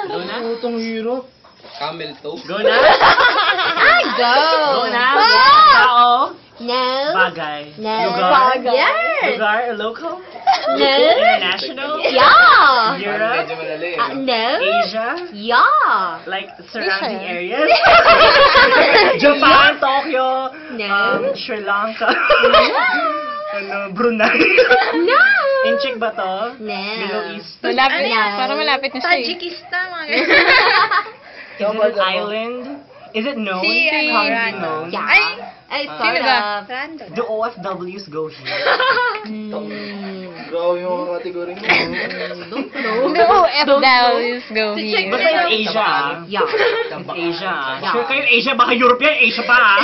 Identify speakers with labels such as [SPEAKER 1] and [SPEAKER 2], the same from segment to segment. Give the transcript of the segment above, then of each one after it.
[SPEAKER 1] Go na?
[SPEAKER 2] Utong hirap.
[SPEAKER 3] Camel toe.
[SPEAKER 1] Go na?
[SPEAKER 4] Go!
[SPEAKER 1] Go na?
[SPEAKER 4] Ah!
[SPEAKER 1] Tao?
[SPEAKER 4] No.
[SPEAKER 1] Bagay.
[SPEAKER 4] No.
[SPEAKER 1] Lugar?
[SPEAKER 4] Yes.
[SPEAKER 1] Lugar? Local?
[SPEAKER 4] No.
[SPEAKER 1] International?
[SPEAKER 4] Yeah.
[SPEAKER 1] Europe?
[SPEAKER 3] Medyo madali.
[SPEAKER 4] No.
[SPEAKER 1] Asia?
[SPEAKER 4] Yeah.
[SPEAKER 1] Like surrounding
[SPEAKER 4] Asia.
[SPEAKER 1] areas? Japan, Tokyo,
[SPEAKER 4] No.
[SPEAKER 1] Sri Lanka, Brunei.
[SPEAKER 4] No.
[SPEAKER 1] Incheck ba to?
[SPEAKER 4] No.
[SPEAKER 1] Middle East?
[SPEAKER 5] Malapit.
[SPEAKER 4] No.
[SPEAKER 5] Parang malapit na siya eh.
[SPEAKER 6] Tajikistan, mga
[SPEAKER 1] Is it an island? Is it known?
[SPEAKER 6] Si,
[SPEAKER 1] Currently
[SPEAKER 6] ano,
[SPEAKER 1] known?
[SPEAKER 4] Yeah.
[SPEAKER 6] Ay!
[SPEAKER 4] Ay,
[SPEAKER 1] Ah.
[SPEAKER 4] sort
[SPEAKER 5] Sino ba?
[SPEAKER 4] of.
[SPEAKER 6] Random.
[SPEAKER 1] Do OFWs go here?
[SPEAKER 2] Grabe yung mga kategory mo.
[SPEAKER 4] Don't know.
[SPEAKER 5] The OFWs go here.
[SPEAKER 1] Basta yung Asia ah.
[SPEAKER 4] Yeah.
[SPEAKER 1] It's Asia ah.
[SPEAKER 4] Yeah.
[SPEAKER 1] Sure kayo Asia, baka Europe yan, Asia pa ah.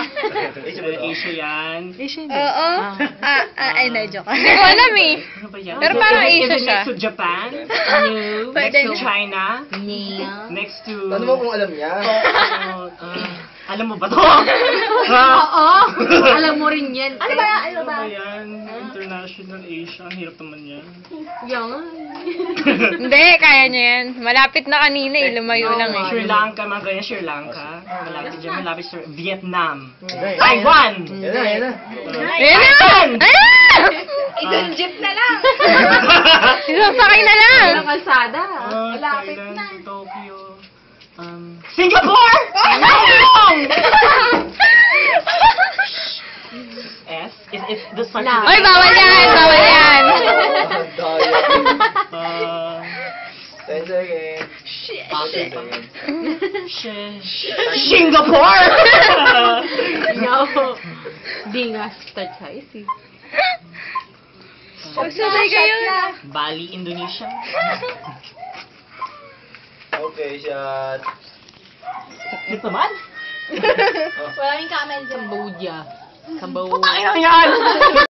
[SPEAKER 1] Asia yan.
[SPEAKER 6] Oo. Ay, hindi, joke.
[SPEAKER 5] Hindi ko alam eh.
[SPEAKER 1] Ano ba yan?
[SPEAKER 5] Pero parang
[SPEAKER 1] Is it
[SPEAKER 5] Asia siya.
[SPEAKER 1] next to Japan?
[SPEAKER 4] No.
[SPEAKER 1] Next to China?
[SPEAKER 4] No.
[SPEAKER 1] Next to...
[SPEAKER 2] Ano mo kung alam niya?
[SPEAKER 1] Alam mo ba to?
[SPEAKER 4] Oo. Alam mo rin yan. Ano ba?
[SPEAKER 1] Ano ba yan? International Asia. Ang hirap naman yan.
[SPEAKER 4] Yan.
[SPEAKER 5] Hindi, kaya niya yan. Malapit na kanina eh. Lumayo lang eh.
[SPEAKER 1] Sri Lanka, mga ganyan, Sri Lanka. Malapit dyan, malapit sa Vietnam.
[SPEAKER 2] Yan
[SPEAKER 1] Taiwan!
[SPEAKER 2] na, yan na.
[SPEAKER 5] Ayan na! Ah!
[SPEAKER 6] Isang jeep na lang.
[SPEAKER 5] Isang sakay na lang!
[SPEAKER 4] Ang kalsada.
[SPEAKER 1] Thailand, Tokyo. Singapore! S? Is the start
[SPEAKER 4] No.
[SPEAKER 5] Oy, bawal yan! Bawal yan!
[SPEAKER 1] Uh,
[SPEAKER 2] 10 seconds.
[SPEAKER 1] Singapore!
[SPEAKER 4] No. Di nga start sa isi.
[SPEAKER 6] Magsabay kayo na.
[SPEAKER 1] Bali, Indonesia.
[SPEAKER 2] Okay, shot.
[SPEAKER 1] Ito naman?
[SPEAKER 6] Maraming camel dyan.
[SPEAKER 4] Cambodia. Cambodia.
[SPEAKER 1] Putang ina yan!